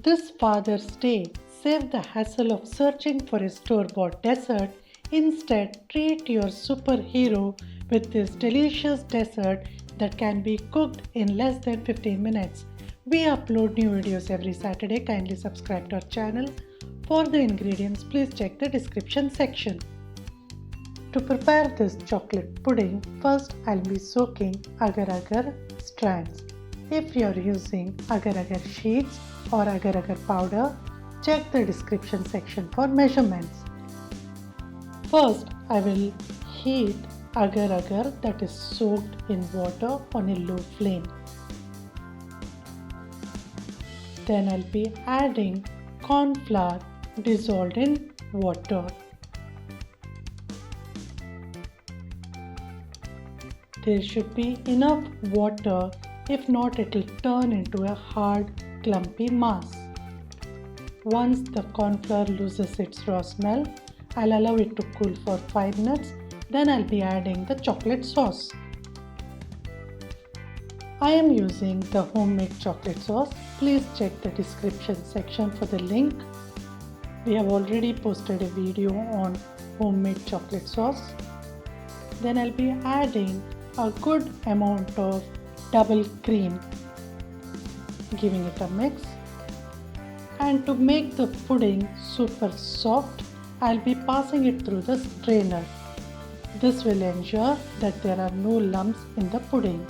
This Father's Day, save the hassle of searching for a store-bought dessert. Instead, treat your superhero with this delicious dessert that can be cooked in less than 15 minutes. We upload new videos every Saturday. Kindly subscribe to our channel. For the ingredients, please check the description section. To prepare this chocolate pudding, first I'll be soaking Agar Agar strands. If you are using Agar Agar sheets or Agar Agar powder, check the description section for measurements. First, I will heat Agar Agar that is soaked in water on a low flame. Then I'll be adding corn flour dissolved in water. There should be enough water, if not it will turn into a hard clumpy mass. Once the corn flour loses its raw smell, I'll allow it to cool for 5 minutes. Then I'll be adding the chocolate sauce. I am using the homemade chocolate sauce. Please check the description section for the link. We have already posted a video on homemade chocolate sauce. Then I'll be adding a good amount of double cream, giving it a mix. And to make the pudding super soft, I'll be passing it through the strainer. This will ensure that there are no lumps in the pudding.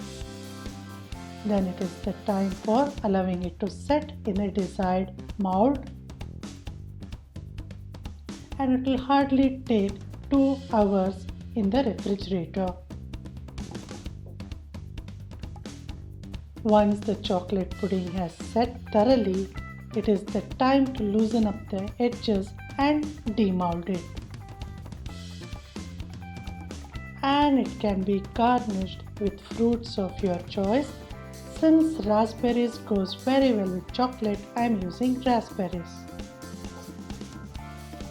Then it is the time for allowing it to set in a desired mold, and it will hardly take 2 hours in the refrigerator. Once the chocolate pudding has set thoroughly, it is the time to loosen up the edges and demold it. And it can be garnished with fruits of your choice. Since raspberries goes very well with chocolate, I am using raspberries.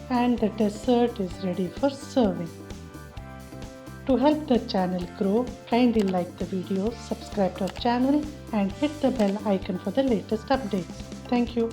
And the dessert is ready for serving. To help the channel grow, kindly like the video, subscribe to our channel and hit the bell icon for the latest updates. Thank you.